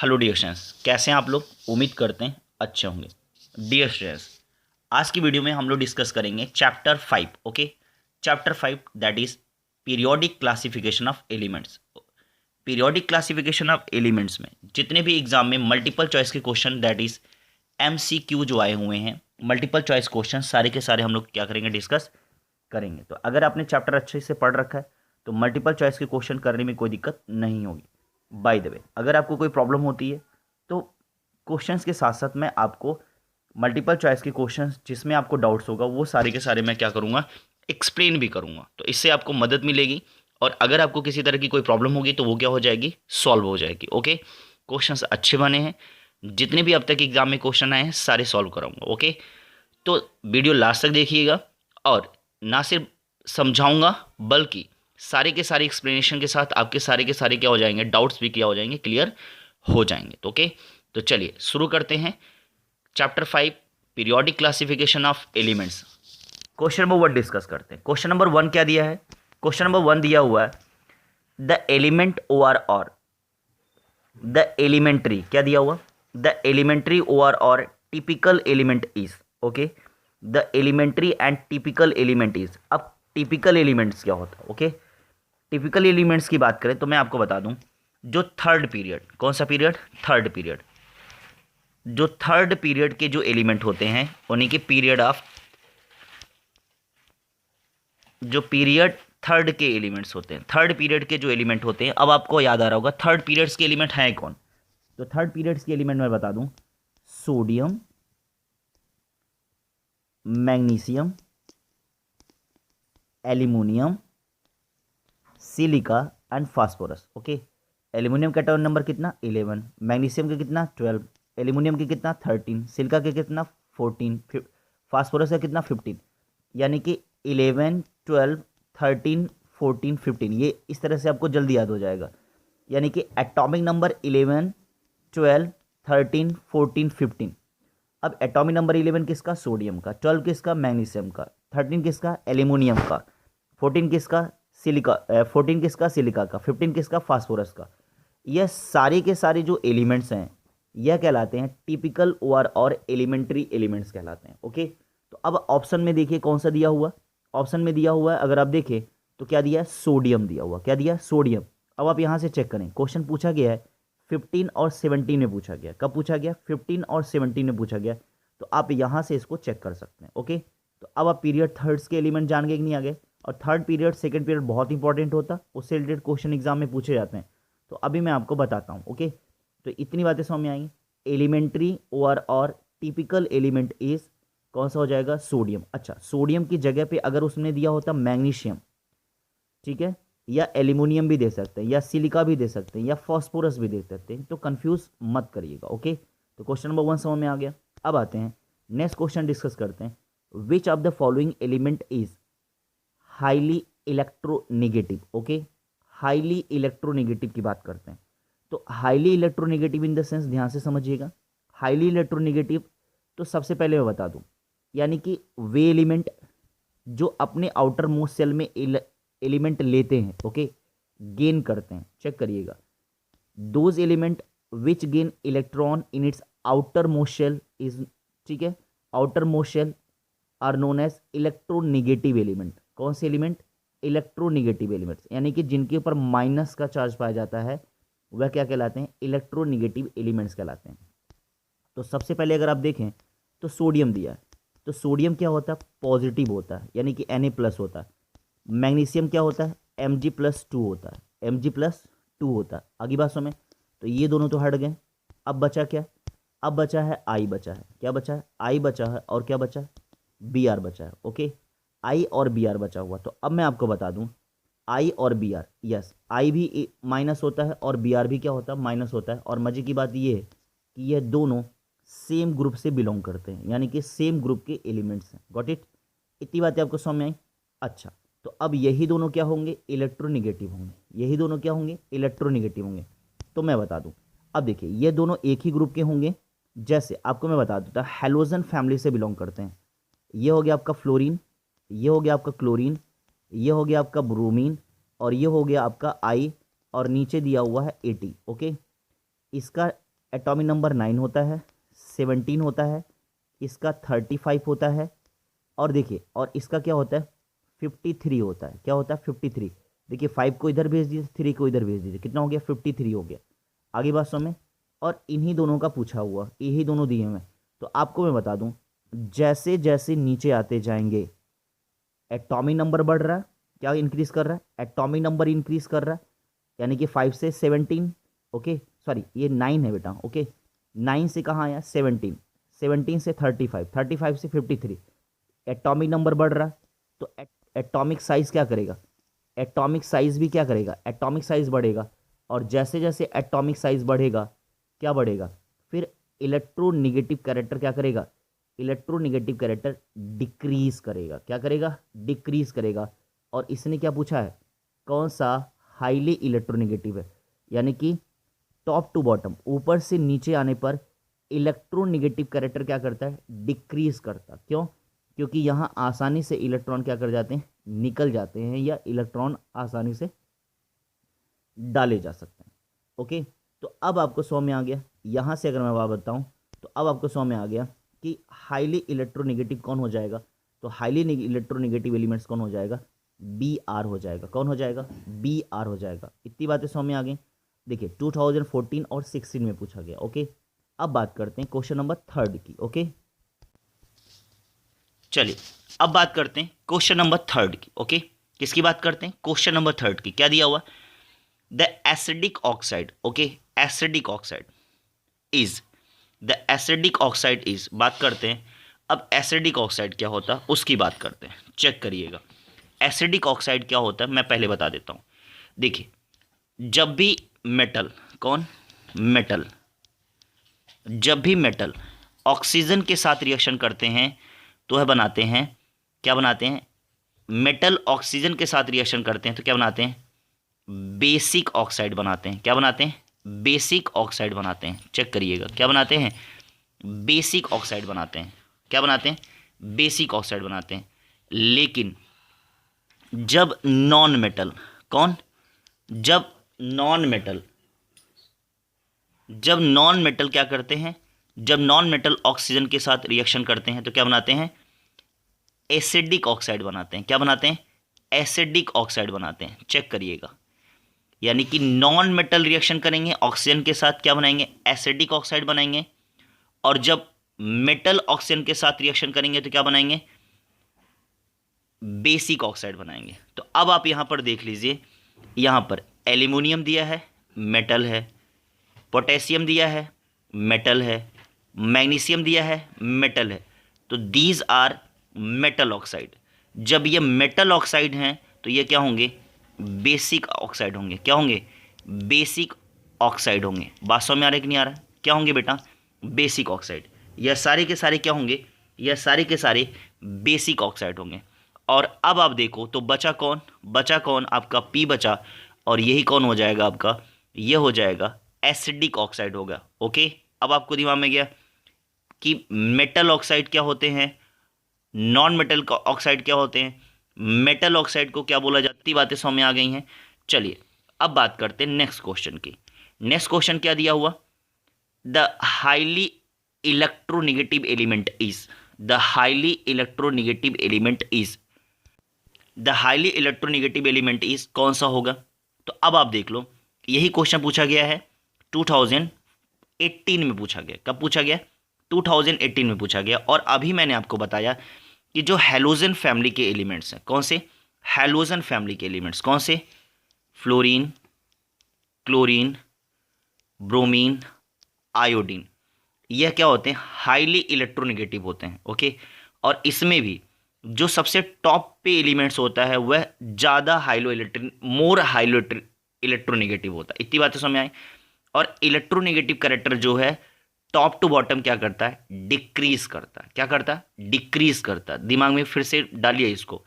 Hello dear students, कैसे हैं आप लोग। उम्मीद करते हैं अच्छे होंगे। डियर स्टूडेंट्स, आज की वीडियो में हम लोग डिस्कस करेंगे chapter 5। Okay, chapter 5 that is periodic classification of elements. Periodic classification of elements में जितने भी एग्जाम में मल्टीपल चॉइस के क्वेश्चन दैट इज MCQ जो आए हुए हैं, मल्टीपल चॉइस क्वेश्चन सारे के सारे हम लोग क्या करेंगे, डिस्कस करेंगे। तो अगर आपने चैप्टर अच्छे से पढ़ रखा है तो मल्टीपल चॉइस के क्वेश्चन करने में कोई दिक्कत नहीं होगी। बाय द वे, अगर आपको कोई प्रॉब्लम होती है तो क्वेश्चंस के साथ साथ मैं आपको मल्टीपल चॉइस के क्वेश्चंस जिसमें आपको डाउट्स होगा वो सारे के सारे मैं क्या करूँगा, एक्सप्लेन भी करूँगा। तो इससे आपको मदद मिलेगी और अगर आपको किसी तरह की कोई प्रॉब्लम होगी तो वो क्या हो जाएगी, सॉल्व हो जाएगी। ओके, क्वेश्चंस अच्छे बने हैं, जितने भी अब तक एग्जाम में क्वेश्चन आए हैं सारे सॉल्व कराऊंगा। ओके, तो वीडियो लास्ट तक देखिएगा और ना सिर्फ समझाऊंगा बल्कि सारे के सारे एक्सप्लेनेशन के साथ आपके सारे के सारे क्या हो जाएंगे, डाउट्स भी क्या हो जाएंगे, क्लियर हो जाएंगे। तो ओके, तो चलिए शुरू करते हैं chapter 5 periodic classification of elements. Question number 1 discuss करते हैं। क्वेश्चन नंबर 1 क्या दिया है, क्वेश्चन नंबर 1 दिया हुआ है द एलिमेंट ओआर और द एलिमेंट्री, क्या दिया हुआ, द एलिमेंट्री ओआर और typical element is. Okay, the elementary and typical element is. अब टिपिकल एलिमेंट्स क्या होता है, ओके, टिपिकल एलिमेंट्स की बात करें तो मैं आपको बता दूं, जो थर्ड पीरियड, कौन सा पीरियड, थर्ड पीरियड, जो थर्ड पीरियड के जो एलिमेंट होते हैं उन्हीं के पीरियड ऑफ, जो पीरियड थर्ड के एलिमेंट्स होते हैं, थर्ड पीरियड के जो एलिमेंट होते हैं। अब आपको याद आ रहा होगा थर्ड पीरियड्स के एलिमेंट हैं कौन, तो थर्ड पीरियड्स के एलिमेंट मैं बता दूं, sodium, magnesium, aluminium, silica and phosphorus. Okay, aluminium का एटॉमिक नंबर कितना, 11, मैग्नीशियम के कितना, 12, एल्यूमिनियम के कितना, 13, सिलिका के कितना, 14, फास्फोरस का कितना, 15। यानी कि 11, 12, 13, 14, 15, ये इस तरह से आपको जल्दी याद हो जाएगा। यानी कि एटॉमिक नंबर 11, 12, 13, 14, 15। अब एटॉमिक नंबर 11 किसका, सोडियम का, 12 किसका, मैग्नीशियम का, 13 किसका, एल्यूमिनियम का, 14 किसका, सिलिका, 14 किसका, सिलिका का, 15 किसका, फास्फोरस का। यह सारे के सारे जो एलिमेंट्स हैं यह कहलाते हैं टिपिकल ओआर और एलिमेंट्री एलिमेंट्स कहलाते हैं। ओके, तो अब ऑप्शन में देखिए कौन सा दिया हुआ, ऑप्शन में दिया हुआ है अगर आप देखें तो क्या दिया है, सोडियम दिया हुआ, क्या दिया, सोडियम। अब आप यहाँ से चेक करें, क्वेश्चन पूछा गया है 15 और 17 में पूछा गया, कब पूछा गया, 15 और 17 में पूछा गया। तो आप यहाँ से इसको चेक कर सकते हैं। ओके, तो अब आप पीरियड थर्ड्स के एलिमेंट जान गए कि नहीं आ गए, और थर्ड पीरियड सेकंड पीरियड बहुत इंपॉर्टेंट होता, उससे रिलेटेड क्वेश्चन एग्जाम में पूछे जाते हैं। तो अभी मैं आपको बताता हूँ। ओके, तो इतनी बातें समझ में आएंगी। एलिमेंट्री ओआर और टिपिकल एलिमेंट इज कौन सा हो जाएगा, सोडियम। अच्छा, सोडियम की जगह पे अगर उसने दिया होता मैग्नीशियम, ठीक है, या एल्यूमिनियम भी दे सकते हैं, या सिलिका भी दे सकते हैं, या फॉस्फोरस भी दे सकते हैं, तो कंफ्यूज मत करिएगा। ओके, तो क्वेश्चन नंबर 1 समझ में आ गया। अब आते हैं नेक्स्ट क्वेश्चन डिस्कस करते हैं, which of the following element is highly electronegative. Okay, highly electronegative की बात करते हैं। तो highly electronegative in the sense, ध्यान से समझिएगा, हाईली इलेक्ट्रोनेगेटिव तो सबसे पहले मैं बता दूं, यानी कि वे एलिमेंट जो अपने आउटर मोस्ट सेल में एलिमेंट लेते हैं, ओके, गेन करते हैं, चेक करिएगा, those element which gain electron in its outermost shell is, ठीक है, outermost shell are known as electronegative element. कौन से एलिमेंट, इलेक्ट्रोनेगेटिव एलिमेंट्स, यानी कि जिनके ऊपर माइनस का चार्ज पाया जाता है वह क्या कहलाते हैं, इलेक्ट्रोनेगेटिव एलिमेंट्स कहलाते हैं। तो सबसे पहले अगर आप देखें तो सोडियम दिया है, तो सोडियम क्या होता है, पॉजिटिव होता है, यानी कि Na+ होता है। मैग्नीशियम क्या होता है, Mg+2 होता है, Mg+2 होता है। आगे बात समझ, तो ये दोनों तो हट गए। अब बचा क्या, अब बचा है I, बचा है, क्या बचा है, I बचा है, और क्या बचा है, Br बचा है। ओके, I और Br बचा हुआ। तो अब मैं आपको बता दूं, I और Br, यस, I भी माइनस होता है और Br भी क्या होता है, माइनस होता है। और मजे की बात ये है कि ये दोनों सेम ग्रुप से बिलोंग करते हैं, यानी कि सेम ग्रुप के एलिमेंट्स हैं। गॉट इट, इतनी बातें आपको समझ में आई। अच्छा, तो अब यही दोनों क्या होंगे, इलेक्ट्रोनेगेटिव होंगे, यही दोनों क्या होंगे, इलेक्ट्रोनेगेटिव होंगे। तो मैं बता दूं, अब देखिए ये दोनों एक ही ग्रुप के होंगे। जैसे आपको मैं बता देता, हेलोजन फैमिली से बिलोंग करते हैं। ये हो गया आपका फ्लोरीन, ये हो गया आपका क्लोरीन, ये हो गया आपका ब्रोमीन, और ये हो गया आपका आई, और नीचे दिया हुआ है 80। ओके, इसका एटॉमिक नंबर 9 होता है, 17 होता है, इसका 35 होता है, और देखिए और इसका क्या होता है 53 होता है। क्या होता है 53। देखिए 5 को इधर भेज दीजिए, 3 को इधर भेज दीजिए, कितना हो गया 53 हो गया। आगे बात समझ में। और इन्हीं दोनों का पूछा हुआ, यही दोनों दिए हुए। तो आपको मैं बता दूं, जैसे जैसे नीचे आते जाएंगे एटॉमिक नंबर बढ़ रहा है, क्या इंक्रीज कर रहा है, एटॉमिक नंबर इंक्रीज कर रहा है, यानी कि 5 से 17, ओके सॉरी ये 9 है बेटा, ओके 9 से कहाँ आया 17, 17 से 35, 35 से 53, एटॉमिक नंबर बढ़ रहा है। तो एटॉमिक साइज क्या करेगा, एटॉमिक साइज भी क्या करेगा, एटॉमिक साइज बढ़ेगा। और जैसे जैसे एटॉमिक साइज बढ़ेगा क्या बढ़ेगा, फिर इलेक्ट्रोनेगेटिव कैरेक्टर क्या करेगा, इलेक्ट्रोनेगेटिव कैरेक्टर डिक्रीज करेगा। क्या करेगा, डिक्रीज करेगा। और इसने क्या पूछा है, कौन सा हाईली इलेक्ट्रोनेगेटिव है, यानी कि टॉप टू बॉटम, ऊपर से नीचे आने पर इलेक्ट्रोनेगेटिव कैरेक्टर क्या करता है, डिक्रीज करता। क्यों, क्योंकि यहाँ आसानी से इलेक्ट्रॉन क्या कर जाते हैं, निकल जाते हैं, या इलेक्ट्रॉन आसानी से डाले जा सकते हैं। ओके, तो अब आपको समझ में आ गया। यहाँ से अगर मैं बात बताऊँ तो अब आपको समझ में आ गया कि हाईली इलेक्ट्रोनेगेटिव कौन हो जाएगा। तो हाईली इलेक्ट्रोनेगेटिव एलिमेंट्स कौन हो जाएगा, बी आर हो जाएगा। कौन हो जाएगा, बी आर हो जाएगा। इतनी बातें समझ में आ गई। देखिए 2014 और 16 में पूछा गया। ओके, अब बात करते हैं क्वेश्चन नंबर 3 की। ओके, चलिए अब बात करते हैं क्वेश्चन नंबर 3 की। ओके, किसकी बात करते हैं, क्वेश्चन नंबर 3 की। क्या दिया हुआ, the acidic oxide, okay acidic oxide is, the acidic oxide is, बात करते हैं। अब एसिडिक ऑक्साइड क्या होता है उसकी बात करते हैं। चेक करिएगा एसिडिक ऑक्साइड क्या होता है, मैं पहले बता देता हूं। देखिए जब भी मेटल, कौन मेटल, जब भी मेटल ऑक्सीजन के साथ रिएक्शन करते हैं तो वह बनाते हैं, क्या बनाते हैं, मेटल ऑक्सीजन के साथ रिएक्शन करते हैं तो क्या बनाते हैं, बेसिक ऑक्साइड बनाते हैं। क्या बनाते हैं, बेसिक ऑक्साइड बनाते हैं। चेक करिएगा क्या बनाते हैं, बेसिक ऑक्साइड बनाते हैं। क्या बनाते हैं, बेसिक ऑक्साइड बनाते हैं। लेकिन जब नॉन मेटल, कौन, जब नॉन मेटल, जब नॉन मेटल क्या करते हैं, जब नॉन मेटल ऑक्सीजन के साथ रिएक्शन करते हैं तो क्या बनाते हैं, एसिडिक ऑक्साइड बनाते हैं। क्या बनाते हैं, एसिडिक ऑक्साइड बनाते हैं। चेक करिएगा, यानी कि नॉन मेटल रिएक्शन करेंगे ऑक्सीजन के साथ, क्या बनाएंगे, एसिडिक ऑक्साइड बनाएंगे। और जब मेटल ऑक्सीजन के साथ रिएक्शन करेंगे तो क्या बनाएंगे, बेसिक ऑक्साइड बनाएंगे। तो अब आप यहां पर देख लीजिए, यहां पर एल्यूमिनियम दिया है, मेटल है, पोटेशियम दिया है, मेटल है, मैग्नीशियम दिया है, मेटल है। तो दीज आर मेटल ऑक्साइड। जब ये मेटल ऑक्साइड हैं तो ये क्या होंगे, बेसिक ऑक्साइड होंगे। क्या होंगे, बेसिक ऑक्साइड होंगे। बात समझ में आ रहा है कि नहीं आ रहा है, क्या होंगे बेटा, बेसिक ऑक्साइड। यह सारे के सारे क्या होंगे, यह सारे के सारे बेसिक ऑक्साइड होंगे। और अब आप देखो तो बचा कौन, बचा कौन, आपका पी बचा। और यही कौन हो जाएगा आपका, यह हो जाएगा एसिडिक ऑक्साइड होगा। ओके, अब आपको दिमाग में गया कि मेटल ऑक्साइड क्या होते हैं, नॉन मेटल ऑक्साइड क्या होते हैं, मेटल ऑक्साइड को क्या बोला जाती, बातें समझ में आ गई हैं। चलिए अब बात करते हैं नेक्स्ट क्वेश्चन की। नेक्स्ट क्वेश्चन क्या दिया हुआ, the highly electronegative element is, the highly electronegative element is, the highly electronegative element is कौन सा होगा। तो अब आप देख लो, यही क्वेश्चन पूछा गया है 2018 में पूछा गया। कब पूछा गया, 2018 में पूछा गया। और अभी मैंने आपको बताया कि जो हैलोजन फैमिली के एलिमेंट्स हैं, कौन से, हैलोजन फैमिली के एलिमेंट्स कौन से, फ्लोरीन, क्लोरीन, ब्रोमीन, आयोडीन, यह क्या होते हैं, हाईली इलेक्ट्रोनेगेटिव होते हैं। ओके, और इसमें भी जो सबसे टॉप पे एलिमेंट्स होता है वह ज़्यादा मोर हाइलो इलेक्ट्रोनेगेटिव होता है। इतनी बातें समझ आई। और इलेक्ट्रोनेगेटिव कैरेक्टर जो है टॉप टू बॉटम क्या करता है, डिक्रीज करता है। क्या करता है, डिक्रीज करता है। दिमाग में फिर से डालिए इसको,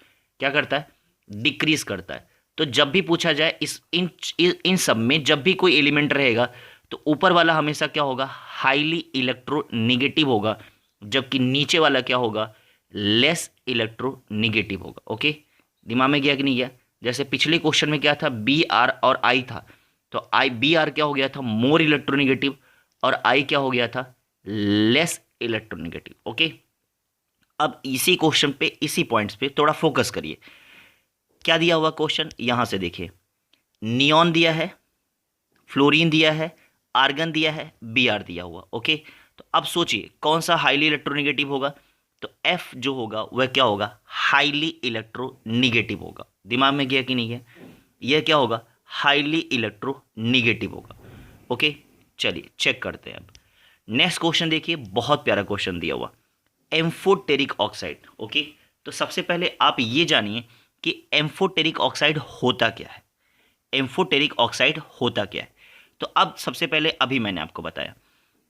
क्या करता है, डिक्रीज करता है। तो जब भी पूछा जाए इन सब में जब भी कोई एलिमेंट रहेगा तो ऊपर वाला हमेशा क्या होगा, हाईली इलेक्ट्रोनेगेटिव होगा, जबकि नीचे वाला क्या होगा, लेस इलेक्ट्रोनेगेटिव होगा। ओके, दिमाग में गया कि नहीं गया। जैसे पिछले क्वेश्चन में क्या था, बी आर और आई था, तो आई बी आर क्या हो गया था, मोर इलेक्ट्रोनेगेटिव, और आई क्या हो गया था, लेस इलेक्ट्रोनेगेटिव। ओके, अब इसी क्वेश्चन पे, इसी पॉइंट्स पे थोड़ा फोकस करिए। क्या दिया हुआ क्वेश्चन, यहां से देखिए, नियॉन दिया है, फ्लोरीन दिया है, आर्गन दिया है, Br दिया हुआ। ओके, तो अब सोचिए कौन सा हाईली इलेक्ट्रोनेगेटिव होगा, तो F जो होगा वह क्या होगा, हाईली इलेक्ट्रोनेगेटिव होगा। दिमाग में गया कि नहीं गया, यह क्या होगा, हाईली इलेक्ट्रोनेगेटिव होगा। ओके, चलिए चेक करते हैं। अब नेक्स्ट क्वेश्चन देखिए, बहुत प्यारा क्वेश्चन दिया हुआ, एम्फोटेरिक ऑक्साइड। ओके, तो सबसे पहले आप ये जानिए कि एम्फोटेरिक ऑक्साइड होता क्या है। एम्फोटेरिक ऑक्साइड होता क्या है, तो अब सबसे पहले अभी मैंने आपको बताया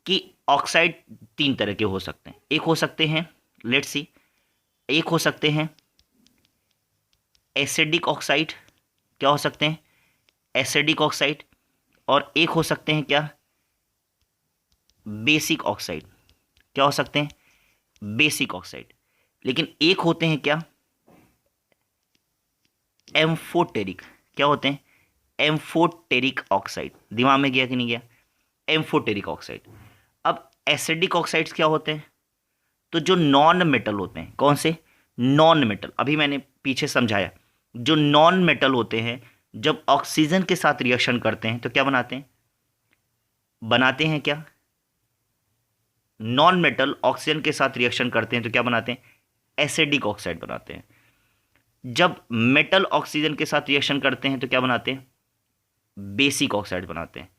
कि ऑक्साइड तीन तरह के हो सकते हैं। एक हो सकते हैं, लेट्स सी, एक हो सकते हैं एसिडिक ऑक्साइड, क्या हो सकते हैं, एसिडिक ऑक्साइड, और एक हो सकते हैं क्या, बेसिक ऑक्साइड। क्या हो सकते हैं, बेसिक ऑक्साइड। लेकिन एक होते हैं क्या, एम्फोटेरिक। क्या होते हैं, एम्फोटेरिक ऑक्साइड। दिमाग में गया कि नहीं गया, एम्फोटेरिक ऑक्साइड। अब एसिडिक ऑक्साइड्स क्या होते हैं, तो जो नॉन मेटल होते हैं, कौन से, नॉन मेटल। अभी मैंने पीछे समझाया, जो नॉन मेटल होते हैं जब ऑक्सीजन के साथ रिएक्शन करते हैं तो क्या बनाते हैं, बनाते हैं क्या, नॉन मेटल ऑक्सीजन के साथ रिएक्शन करते हैं तो क्या बनाते हैं, एसिडिक ऑक्साइड बनाते हैं। जब मेटल ऑक्सीजन के साथ रिएक्शन करते हैं तो क्या बनाते हैं, बेसिक ऑक्साइड बनाते हैं।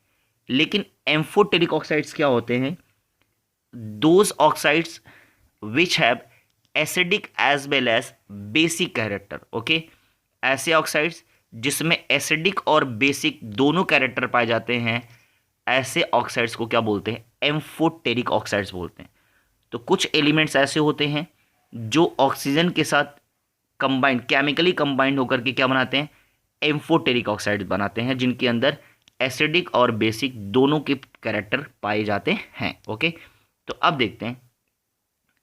लेकिन एम्फोटेरिक ऑक्साइड्स क्या होते हैं, those oxides which have acidic as well as basic character. Okay, ऐसे ऑक्साइड्स जिसमें एसिडिक और बेसिक दोनों कैरेक्टर पाए जाते हैं, ऐसे ऑक्साइड्स को क्या बोलते हैं, एम्फोटेरिक ऑक्साइड्स बोलते हैं। तो कुछ एलिमेंट्स ऐसे होते हैं जो ऑक्सीजन के साथ कंबाइंड, केमिकली कंबाइंड होकर के क्या बनाते हैं, एम्फोटेरिक ऑक्साइड बनाते हैं, जिनके अंदर एसिडिक और बेसिक दोनों के कैरेक्टर पाए जाते हैं। ओके, तो अब देखते हैं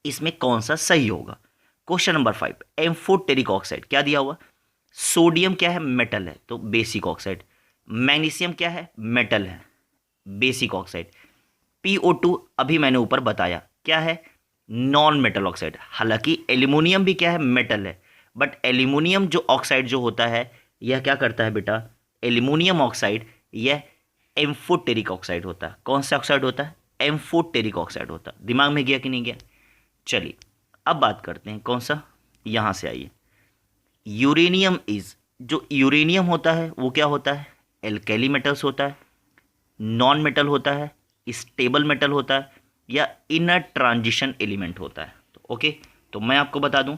इसमें कौन सा सही होगा। क्वेश्चन नंबर 5, एम्फोटेरिक ऑक्साइड क्या दिया हुआ, सोडियम क्या है, मेटल है, तो बेसिक ऑक्साइड। मैग्नीशियम क्या है, मेटल है, बेसिक ऑक्साइड। PO2 अभी मैंने ऊपर बताया क्या है, नॉन मेटल ऑक्साइड। हालांकि एल्यूमिनियम भी क्या है, मेटल है, बट एल्यूमिनियम जो ऑक्साइड जो होता है यह क्या करता है बेटा, एल्यूमिनियम ऑक्साइड यह एम्फोटेरिक ऑक्साइड होता है। कौन सा ऑक्साइड होता है, एम्फोटेरिक ऑक्साइड होता है। दिमाग में गया कि नहीं गया, चलिए अब बात करते हैं कौन सा, यहां से आइए, यूरेनियम इज, जो यूरेनियम होता है वो क्या होता है, एल्केली मेटल्स होता है, नॉन मेटल होता है, स्टेबल मेटल होता है, या इनर ट्रांजिशन एलिमेंट होता है। तो ओके, तो मैं आपको बता दूं,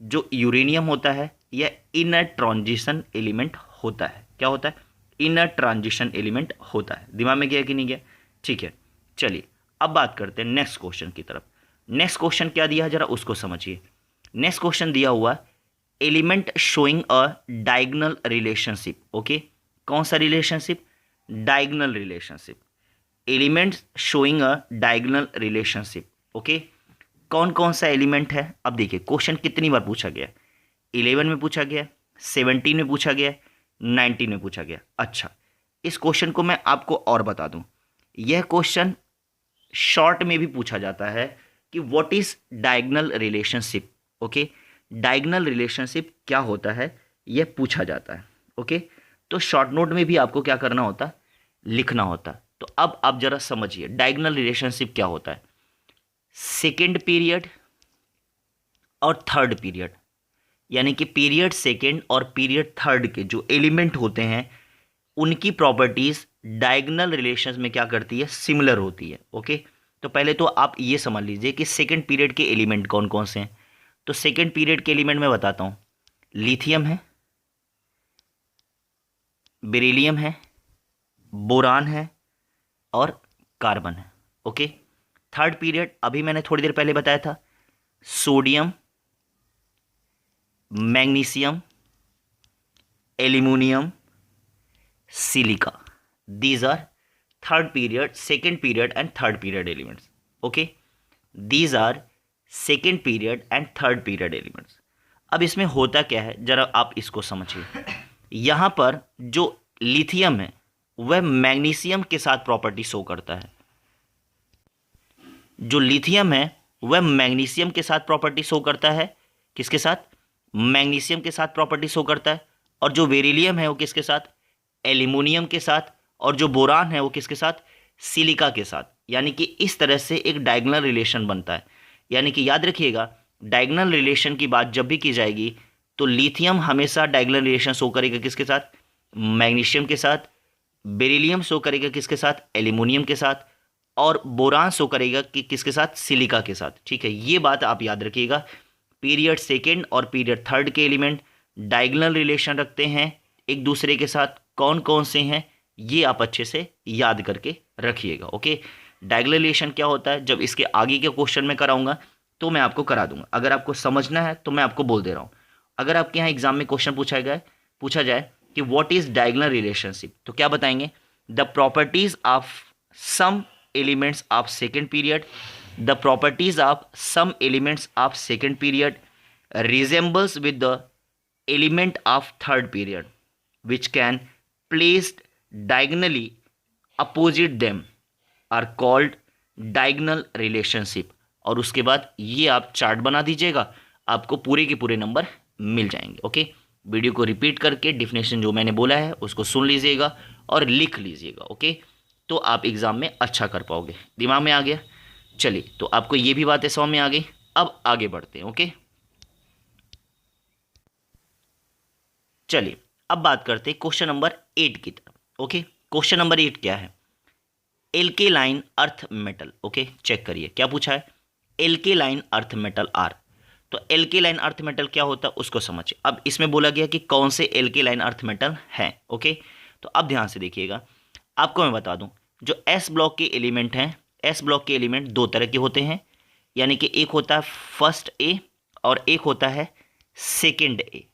जो यूरेनियम होता है यह इनर ट्रांजिशन एलिमेंट होता है। क्या होता है, इनर ट्रांजिशन एलिमेंट होता है। दिमाग में गया कि नहीं गया, ठीक है। चलिए अब बात करते हैं नेक्स्ट क्वेश्चन की तरफ। नेक्स्ट क्वेश्चन क्या दिया है जरा उसको समझिए। नेक्स्ट क्वेश्चन दिया हुआ element showing a diagonal relationship. Okay, कौन सा relationship, diagonal relationship, elements showing a diagonal relationship. Okay, कौन कौन सा एलिमेंट है, अब देखिए क्वेश्चन कितनी बार पूछा गया, 11 में पूछा गया, 17 में पूछा गया, 19 में पूछा गया। अच्छा, इस क्वेश्चन को मैं आपको और बता दूं, यह क्वेश्चन शॉर्ट में भी पूछा जाता है कि what is diagonal relationship. Okay, diagonal relationship क्या होता है यह पूछा जाता है। ओके, तो शॉर्ट नोट में भी आपको क्या करना होता है, लिखना होता है। तो अब आप जरा समझिए डायगोनल रिलेशनशिप क्या होता है। सेकेंड पीरियड और थर्ड पीरियड, यानी कि पीरियड सेकेंड और पीरियड थर्ड के जो एलिमेंट होते हैं उनकी प्रॉपर्टीज डायगोनल रिलेशंस में क्या करती है, सिमिलर होती है। ओके, तो पहले तो आप ये समझ लीजिए कि सेकेंड पीरियड के एलिमेंट कौन कौन से हैं। तो सेकेंड पीरियड के एलिमेंट मैं बताता हूं, लिथियम है, बेरिलियम है, बोरान है और कार्बन है। ओके, थर्ड पीरियड अभी मैंने थोड़ी देर पहले बताया था, sodium, magnesium, aluminium, silica. These are third period, second period and third period elements. Okay, these are second period and third period elements. अब इसमें होता क्या है जरा आप इसको समझिए। यहां पर जो लिथियम है वह मैग्नीशियम के साथ प्रॉपर्टी शो करता है, जो लिथियम है वह मैग्नीशियम के साथ प्रॉपर्टी शो करता है, किसके साथ? मैग्नीशियम के साथ प्रॉपर्टी शो करता है। और जो बेरिलियम है वो किसके साथ? एल्यूमिनियम के साथ। और जो बोरान है वो किसके साथ? सिलिका के साथ। यानी कि इस तरह से एक डायगोनल रिलेशन बनता है। यानी कि याद रखिएगा, डायगोनल रिलेशन की बात जब भी की जाएगी तो लिथियम हमेशा डायगोनल रिलेशन शो करेगा किसके साथ? मैग्नीशियम के साथ। बेरिलियम शो करेगा किसके साथ? एल्यूमिनियम के साथ। और बोरान शो करेगा कि किसके साथ? सिलिका के साथ। ठीक है, ये बात आप याद रखिएगा। पीरियड सेकेंड और पीरियड थर्ड के एलिमेंट डायगोनल रिलेशन रखते हैं एक दूसरे के साथ। कौन कौन से हैं ये आप अच्छे से याद करके रखिएगा। ओके, डायगोनल रिलेशन क्या होता है जब इसके आगे के क्वेश्चन में कराऊंगा तो मैं आपको करा दूंगा। अगर आपको समझना है तो मैं आपको बोल दे रहा हूँ। अगर आपके यहाँ एग्जाम में क्वेश्चन पूछा जाए कि व्हाट इज डायगोनल रिलेशनशिप, तो क्या बताएंगे? The properties of some elements of second period, the properties of some elements of second period resembles with the element of third period which can placed diagonally opposite them are called diagonal relationship। और उसके बाद ये आप chart बना दीजिएगा, आपको पूरे के पूरे नंबर मिल जाएंगे। ओके, वीडियो को रिपीट करके डेफिनेशन जो मैंने बोला है उसको सुन लीजिएगा और लिख लीजिएगा। ओके, तो आप एग्जाम में अच्छा कर पाओगे। दिमाग में आ गया? चलिए, तो आपको ये भी बातें समझ में आ गई। अब आगे बढ़ते हैं। ओके, चलिए अब बात करते हैं क्वेश्चन नंबर 8 की तरफ। ओके, क्वेश्चन नंबर 8 क्या है? Alkaline earth metal. Okay, check करिए क्या पूछा है। Alkaline earth metal are. तो एल्केलाइन अर्थ मेटल क्या होता है उसको समझिए। अब इसमें बोला गया कि कौन से एल्केलाइन अर्थ मेटल हैं। ओके, तो अब ध्यान से देखिएगा, आपको मैं बता दूं, जो एस ब्लॉक के एलिमेंट हैं, एस ब्लॉक के एलिमेंट दो तरह के होते हैं। यानी कि एक होता है फर्स्ट ए और एक होता है सेकेंड ए।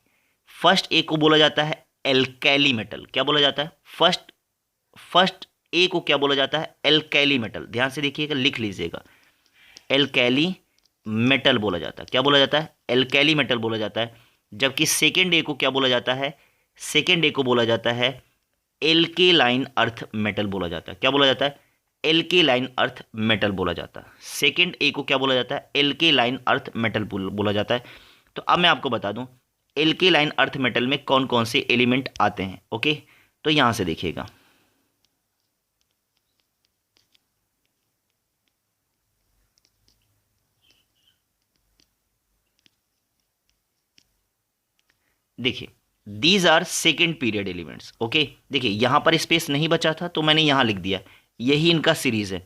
फर्स्ट ए को बोला जाता है एल्कैली मेटल। क्या बोला जाता है? फर्स्ट ए को क्या बोला जाता है? एल्कैली मेटल। ध्यान से देखिएगा, लिख लीजिएगा, एल्कैली मेटल बोला जाता है। क्या बोला जाता है? एल्कैली मेटल बोला जाता है। जबकि सेकेंड ए को क्या बोला जाता है? सेकेंड ए को बोला जाता है एल्केलाइन अर्थ मेटल बोला जाता है। क्या बोला जाता है? एल्केलाइन अर्थ मेटल बोला जाता है। सेकेंड ए को क्या बोला जाता है? एल्केलाइन अर्थ मेटल बोला जाता है। तो अब मैं आपको बता दूं एल्केलाइन अर्थ मेटल में कौन कौन से एलिमेंट आते हैं। ओके, तो यहां से देखिएगा, देखिए these are second period elements. Okay, देखिए यहां पर स्पेस नहीं बचा था तो मैंने यहां लिख दिया, यही इनका सीरीज है,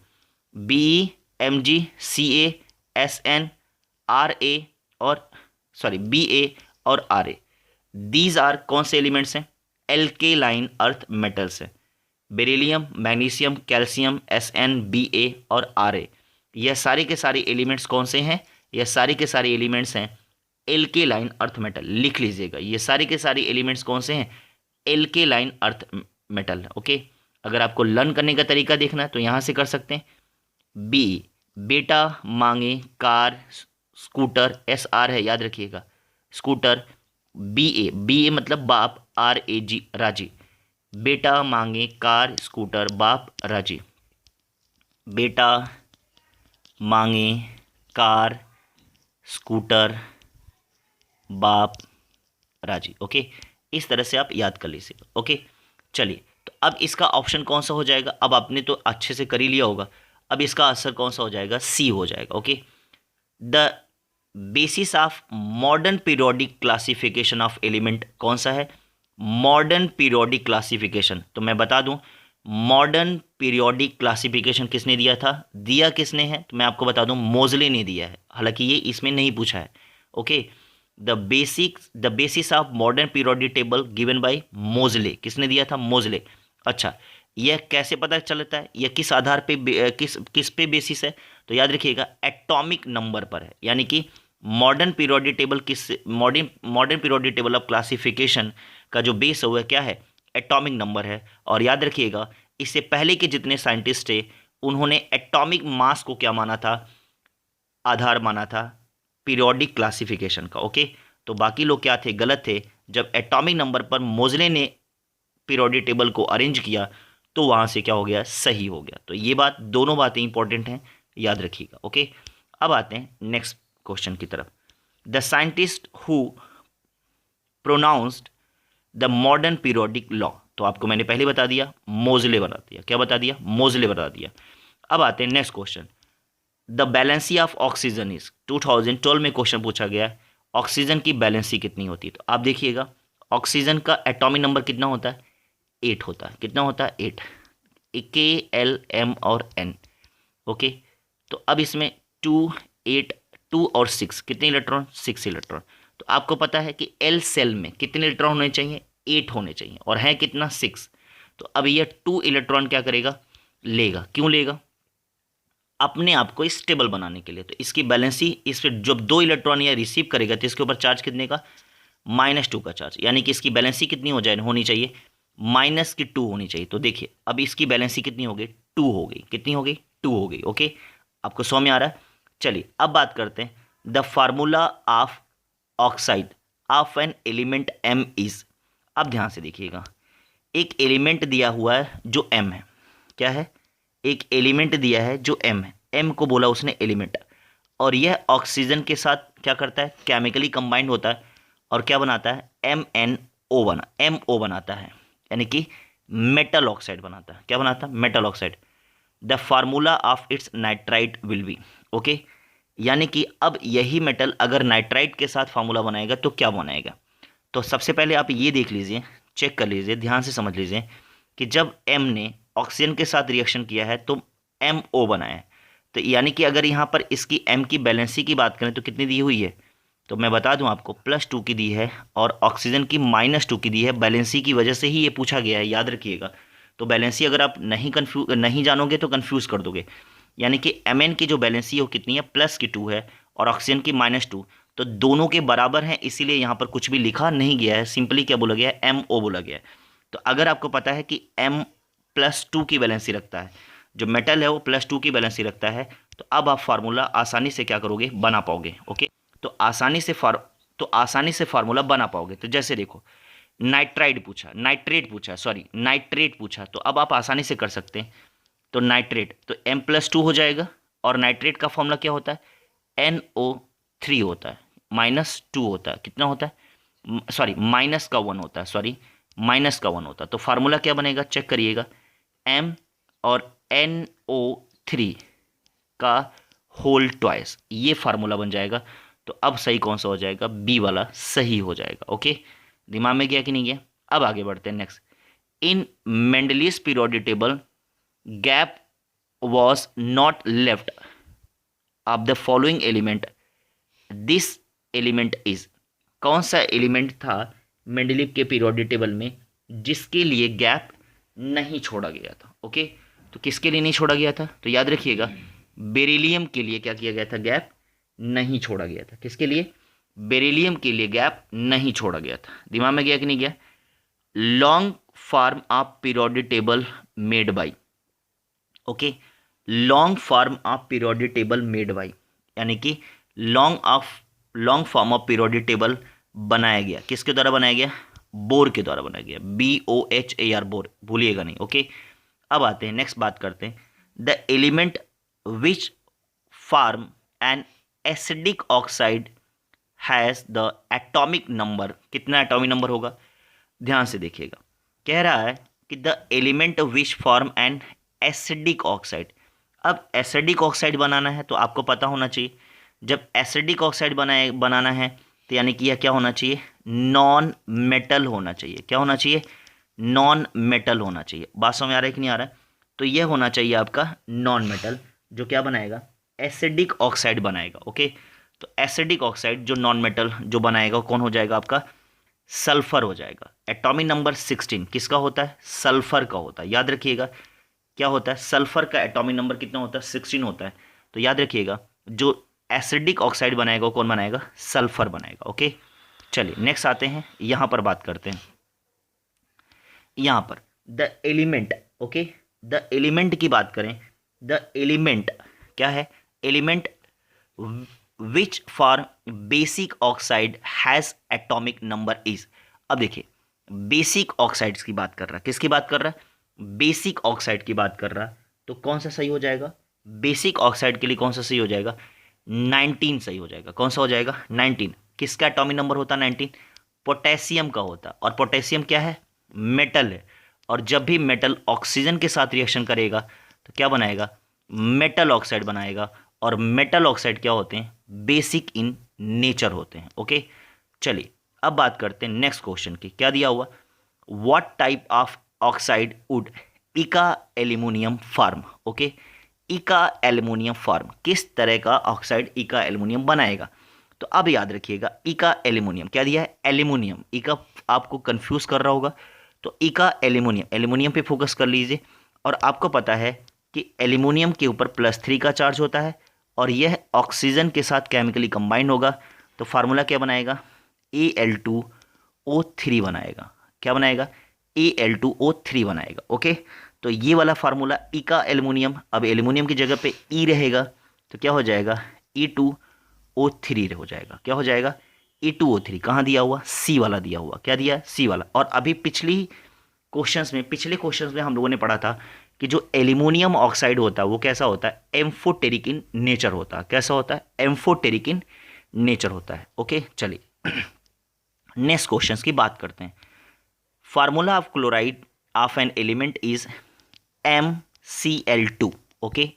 B M G C A S N R A और बी ए और आर ए। दीज आर कौन से एलिमेंट्स हैं? एल्केलाइन अर्थ मेटल्स हैं। Beryllium, magnesium, calcium, S N, B A और आर ए, यह सारे के सारे एलिमेंट्स कौन से हैं? यह सारे के सारे एलिमेंट्स हैं एल्केलाइन अर्थ मेटल। लिख लीजिएगा, ये सारे के सारे एलिमेंट्स कौन से हैं? Alkaline earth metal. ओके, अगर आपको लर्न करने का तरीका देखना है तो यहां से कर सकते हैं। बी बेटा मांगे कार स्कूटर, एस आर है याद रखिएगा, स्कूटर। बी ए मतलब बाप, आर ए जी राजी। बेटा मांगे कार स्कूटर बाप राजी। बेटा मांगे कार स्कूटर बाप राजी। ओके, इस तरह से आप याद कर लीजिए। ओके, चलिए, तो अब इसका ऑप्शन कौन सा हो जाएगा? अब आपने तो अच्छे से कर ही लिया होगा, अब इसका आंसर कौन सा हो जाएगा? सी हो जाएगा। Okay, the basis of modern periodic classification of element कौन सा है? Modern periodic classification. तो मैं बता दूं, मॉडर्न पीरियोडिक क्लासिफिकेशन किसने दिया था? दिया किसने है? तो मैं आपको बता दूं, मोजले ने दिया है। हालांकि ये इसमें नहीं पूछा है। Okay, the basis of modern periodic table given by मोजले। किसने दिया था? मोजले। अच्छा, यह कैसे पता चलता है? यह किस आधार पे किस पे बेसिस है? तो याद रखिएगा, एटॉमिक नंबर पर है। यानी कि modern periodic table modern periodic table of classification का जो बेस है वह क्या है? एटॉमिक नंबर है। और याद रखिएगा, इससे पहले के जितने साइंटिस्ट थे उन्होंने एटॉमिक मास को क्या माना था? आधार माना था पीरियोडिक क्लासिफिकेशन का। ओके, तो बाकी लोग क्या थे? गलत थे। जब एटॉमिक नंबर पर मोजले ने पीरियोडिक टेबल को अरेंज किया तो वहां से क्या हो गया? सही हो गया। तो ये बात, दोनों बातें इंपॉर्टेंट हैं, याद रखिएगा। ओके, अब आते हैं नेक्स्ट क्वेश्चन की तरफ। The scientist who pronounced the modern periodic law, तो आपको मैंने पहले बता दिया, मोजले बता दिया। क्या बता दिया? मोजले बता दिया। अब आते हैं next question. The valency of oxygen is, 2012 में क्वेश्चन पूछा गया है, ऑक्सीजन की बैलेंसी कितनी होती है? तो आप देखिएगा, ऑक्सीजन का एटॉमिक नंबर कितना होता है? 8 होता है। कितना होता है? 8। के, एल, एम और एन। ओके, तो अब इसमें 2, 8, 2 और 6, कितने इलेक्ट्रॉन? 6 इलेक्ट्रॉन। तो आपको पता है कि एल सेल में कितने इलेक्ट्रॉन होने चाहिए? 8 होने चाहिए, और है कितना? 6। तो अब ये 2 इलेक्ट्रॉन क्या करेगा? लेगा। क्यों लेगा? अपने आप को स्टेबल बनाने के लिए। तो इसकी बैलेंसी, इस पर जब 2 इलेक्ट्रॉन या रिसीव करेगा तो इसके ऊपर चार्ज कितने का? -2 का चार्ज, यानी कि इसकी बैलेंसी कितनी होनी चाहिए? -2 होनी चाहिए। तो देखिए, अब इसकी बैलेंसी कितनी हो गई? 2 हो गई। कितनी हो गई? 2 हो गई। ओके, आपको समझ में आ रहा है? चलिए अब बात करते हैं, the formula of oxide of an element M is. अब ध्यान से देखिएगा, एक एलिमेंट दिया हुआ है जो एम है। क्या है? एक एलिमेंट दिया है जो एम है, एम को बोला उसने एलिमेंट, और यह ऑक्सीजन के साथ क्या करता है? केमिकली कंबाइंड होता है, और क्या बनाता है? MnO बनाता है, यानी कि मेटल ऑक्साइड बनाता है। क्या बनाता है? Metal oxide. The formula of its nitrite will be. Okay, यानी कि अब यही मेटल अगर नाइट्राइट के साथ फार्मूला बनाएगा तो क्या बनाएगा? तो सबसे पहले आप ये देख लीजिए, चेक कर लीजिए, ध्यान से समझ लीजिए कि जब एम ने ऑक्सीजन के साथ रिएक्शन किया है तो MO बनाया है। तो यानी कि अगर यहाँ पर इसकी M की बैलेंसी की बात करें तो कितनी दी हुई है? तो मैं बता दूं आपको, +2 की दी है, और ऑक्सीजन की -2 की दी है। बैलेंसी की वजह से ही ये पूछा गया है, याद रखिएगा। तो बैलेंसी अगर आप नहीं जानोगे तो कन्फ्यूज़ कर दोगे। यानी कि Mn की जो बैलेंसी है वो कितनी है? +2 है, और ऑक्सीजन की -2। तो दोनों के बराबर हैं, इसीलिए यहाँ पर कुछ भी लिखा नहीं गया है, सिंपली क्या बोला गया है? MO बोला गया है। तो अगर आपको पता है कि M+2 की बैलेंसी रखता है, जो मेटल है वो +2 की बैलेंसी रखता है, तो अब आप फार्मूला आसानी से क्या करोगे? बना पाओगे। ओके, तो आसानी से फार्मूला बना पाओगे। तो जैसे देखो, नाइट्रेट पूछा, तो अब आप आसानी से कर सकते हैं। तो नाइट्रेट, तो M+2 हो जाएगा, और नाइट्रेट का फॉर्मूला क्या होता है? NO3 होता है, -2 होता है। कितना होता है? सॉरी, -1 होता है, सॉरी, -1 होता है। तो फार्मूला क्या बनेगा? चेक करिएगा, M और NO3 का होल ट्वाइस, ये फार्मूला बन जाएगा। तो अब सही कौन सा हो जाएगा? बी वाला सही हो जाएगा। ओके, दिमाग में गया कि नहीं गया? अब आगे बढ़ते हैं next. In Mendeleev's periodic table gap was not left of the following element, this element is. कौन सा एलिमेंट था मेंडलीव के पीरियोडिक टेबल में जिसके लिए गैप नहीं छोड़ा गया था? ओके, तो किसके लिए नहीं छोड़ा गया था? तो याद रखिएगा, बेरिलियम के लिए क्या किया गया था? गैप नहीं छोड़ा गया था। किसके लिए? बेरिलियम के लिए गैप नहीं छोड़ा गया था। दिमाग में गया कि नहीं गया? Long form of periodic table made by. Okay, long form of periodic table made by, यानी कि long form of periodic table बनाया गया। किसके द्वारा बनाया गया? बोर के द्वारा बनाया गया, BOHAR, बोर, भूलिएगा नहीं। ओके, अब आते हैं नेक्स्ट, बात करते हैं the element which form an acidic oxide has the atomic number. कितना एटॉमिक नंबर होगा? ध्यान से देखिएगा, कह रहा है कि the element which form an acidic oxide. अब एसिडिक ऑक्साइड बनाना है तो आपको पता होना चाहिए, जब एसिडिक ऑक्साइड बनाना है तो यानी कि यह क्या होना चाहिए? नॉन मेटल होना चाहिए। क्या होना चाहिए? नॉन मेटल होना चाहिए। बात समझ आ रहा है कि नहीं आ रहा है? तो यह होना चाहिए आपका नॉन मेटल, जो क्या बनाएगा? एसिडिक ऑक्साइड बनाएगा। ओके, तो एसिडिक ऑक्साइड जो नॉन मेटल जो बनाएगा कौन हो जाएगा? आपका सल्फर हो जाएगा। एटॉमिक नंबर 16 किसका होता है? सल्फर का होता है। याद रखिएगा, क्या होता है? सल्फर का एटॉमिक नंबर कितना होता है? 16 होता है। तो याद रखिएगा, जो एसिडिक ऑक्साइड बनाएगा कौन बनाएगा? सल्फर बनाएगा। ओके, चलिए नेक्स्ट आते हैं, यहां पर बात करते हैं। यहां पर the element, okay, the element की बात करें, द एलिमेंट क्या है? Element which for basic oxide has atomic number is. अब देखिए, बेसिक ऑक्साइड्स की बात कर रहा है, किसकी बात कर रहा है? बेसिक ऑक्साइड की बात कर रहा है। तो कौन सा सही हो जाएगा? बेसिक ऑक्साइड के लिए कौन सा सही हो जाएगा? 19 सही हो जाएगा। कौन सा हो जाएगा? 19। किसका एटॉमिक नंबर होता है 19? पोटेशियम का होता। और पोटेशियम क्या है? मेटल है। और जब भी मेटल ऑक्सीजन के साथ रिएक्शन करेगा तो क्या बनाएगा? मेटल ऑक्साइड बनाएगा। और मेटल ऑक्साइड क्या होते हैं? बेसिक इन नेचर होते हैं। ओके, चलिए अब बात करते हैं नेक्स्ट क्वेश्चन की। क्या दिया हुआ? What type of oxide would इका एल्यूमिनियम फॉर्म? ओके, इका एल्यूमिनियम फॉर्म, किस तरह का ऑक्साइड इका एल्यूमिनियम बनाएगा? तो अब याद रखिएगा, इका एल्यूमिनियम क्या दिया है? एल्यूमिनियम। इका आपको कंफ्यूज कर रहा होगा, तो इका एल्यूमिनियम, एल्यूमिनियम पे फोकस कर लीजिए। और आपको पता है कि एल्यूमिनियम के ऊपर +3 का चार्ज होता है और यह ऑक्सीजन के साथ केमिकली कंबाइन होगा। तो फार्मूला क्या बनाएगा? Al2O3 बनाएगा। क्या बनाएगा? Al2O3 बनाएगा। ओके, तो ये वाला फार्मूला इका एल्यूमिनियम, अब एल्यूमिनियम की जगह पे ई रहेगा तो क्या हो जाएगा? E2O3 हो जाएगा। क्या हो जाएगा? E2O3। कहाँ दिया हुआ? सी वाला दिया हुआ। क्या दिया है? सी वाला। और अभी पिछले क्वेश्चंस में हम लोगों ने पढ़ा था कि जो एल्यूमिनियम ऑक्साइड होता है वो कैसा होता है? एम्फोटेरिक इन नेचर होता है। कैसा होता है? एम्फोटेरिक इन नेचर होता है। ओके, चलिए नेक्स्ट क्वेश्चंस की बात करते हैं। Formula of chloride of an element is MCl2। Okay,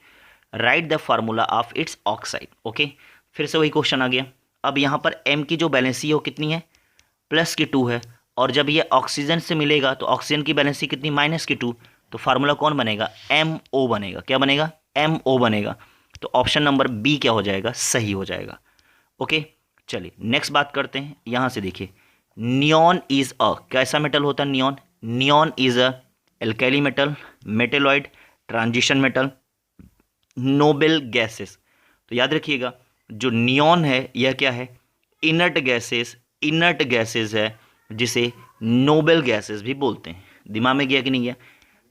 right the formula of its oxide. Okay, फिर से वही क्वेश्चन आ गया। अब यहाँ पर M की जो बैलेंसी है वो कितनी है? +2 है। और जब ये ऑक्सीजन से मिलेगा तो ऑक्सीजन की बैलेंसी कितनी? -2। तो फार्मूला कौन बनेगा? MO बनेगा। क्या बनेगा? MO बनेगा। तो ऑप्शन नंबर बी क्या हो जाएगा? सही हो जाएगा। ओके, चलिए नेक्स्ट बात करते हैं। यहां से देखिए, नियॉन इज अ, कैसा मेटल होता है neon? Neon is a alkali metal, metalloid, transition metal, noble gases. तो याद रखिएगा, जो नियॉन है यह क्या है? इनर्ट गैसेस है, जिसे नोबल गैसेस भी बोलते हैं। दिमाग में गया कि नहीं गया?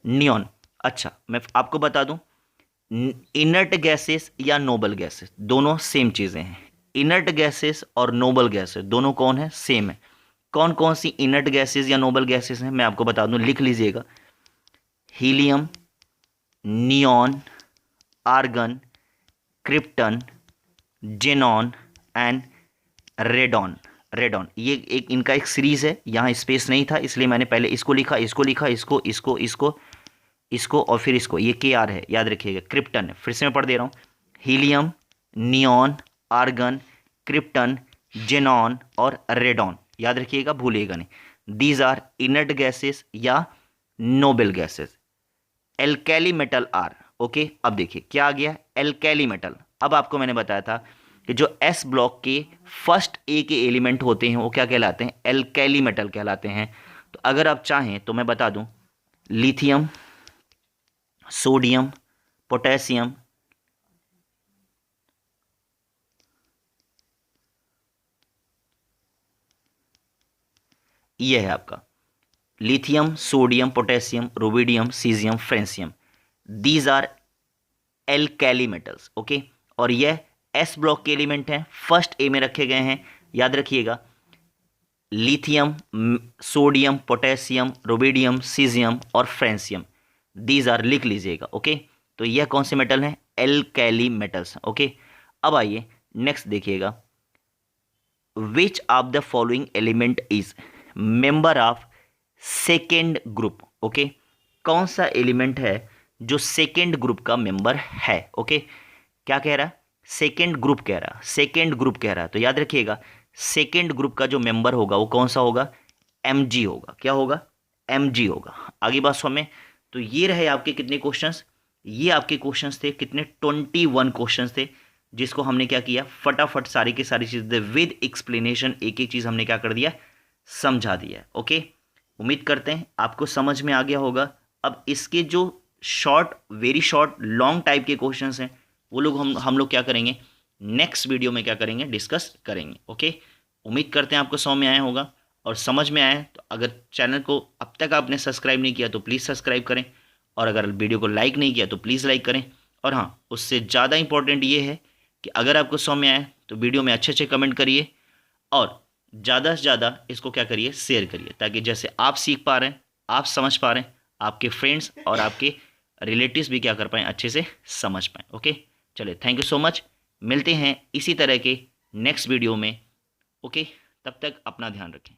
नियॉन। अच्छा, मैं आपको बता दूं, इनर्ट गैसेस या नोबल गैसेस दोनों सेम चीज़ें हैं। इनर्ट गैसेस और नोबल गैसेस दोनों कौन है? सेम है। कौन कौन सी इनर्ट गैसेस या नोबल गैसेस हैं मैं आपको बता दूं, लिख लीजिएगा। Helium, neon, argon, krypton, xenon and radon. Radon ये एक इनका एक सीरीज है। यहाँ स्पेस नहीं था इसलिए मैंने पहले इसको लिखा, इसको और फिर इसको। ये KR है, याद रखिएगा। क्रिप्टन है, फिर से मैं पढ़ दे रहा हूँ। Helium, neon, argon, krypton, xenon और रेडॉन। याद रखिएगा, भूलिएगा नहीं। दीज आर इनर्ट गैसेस या noble gases. Alkali metal are. Okay, अब देखिए क्या आ गया? Alkali metal. अब आपको मैंने बताया था कि जो S ब्लॉक के फर्स्ट A के एलिमेंट होते हैं वो क्या कहलाते हैं? एल्कैली मेटल कहलाते हैं। तो अगर आप चाहें तो मैं बता दूं, लिथियम, सोडियम, पोटेशियम, यह है आपका lithium, sodium, potassium, rubidium, caesium, francium. These are alkali metals. Okay, और यह S ब्लॉक के एलिमेंट हैं, फर्स्ट A में रखे गए हैं। याद रखिएगा, lithium, sodium, potassium, rubidium, caesium और फ्रेंसियम। दीज आर, लिख लीजिएगा। ओके, तो यह कौन से मेटल हैं? एल्कैली मेटल्स। ओके, अब आइए नेक्स्ट देखिएगा। Which of the following element is member of second group? Okay, कौन सा एलिमेंट है जो सेकेंड ग्रुप का मेंबर है? ओके, क्या कह रहा है? सेकेंड ग्रुप कह रहा, सेकेंड ग्रुप कह रहा है। तो याद रखिएगा, सेकेंड ग्रुप का जो मेंबर होगा वो कौन सा होगा? Mg होगा। क्या होगा? Mg होगा। आगे बात समझ। तो ये रहे आपके कितने क्वेश्चंस? ये आपके क्वेश्चंस थे कितने? 21 क्वेश्चंस थे, जिसको हमने क्या किया? फटाफट सारी की सारी चीज़ें विद एक्सप्लेनेशन एक एक चीज़ हमने क्या कर दिया? समझा दिया। ओके, उम्मीद करते हैं आपको समझ में आ गया होगा। अब इसके जो short, very short, long type के क्वेश्चंस हैं वो लोग हम लोग क्या करेंगे? नेक्स्ट वीडियो में क्या करेंगे? डिस्कस करेंगे। ओके, उम्मीद करते हैं आपको समझ में आया होगा। और समझ में आए तो अगर चैनल को अब तक आपने सब्सक्राइब नहीं किया तो प्लीज़ सब्सक्राइब करें, और अगर वीडियो को लाइक नहीं किया तो प्लीज़ लाइक करें। और हाँ, उससे ज़्यादा इंपॉर्टेंट ये है कि अगर आपको समझ में आए तो वीडियो में अच्छे अच्छे कमेंट करिए, और ज़्यादा से ज़्यादा इसको क्या करिए? शेयर करिए, ताकि जैसे आप सीख पा रहे हैं, आप समझ पा रहे हैं, आपके फ्रेंड्स और आपके रिलेटिव्स भी क्या कर पाएँ, अच्छे से समझ पाएँ। ओके, चलिए थैंक यू सो मच, मिलते हैं इसी तरह के नेक्स्ट वीडियो में। ओके, तब तक अपना ध्यान रखें।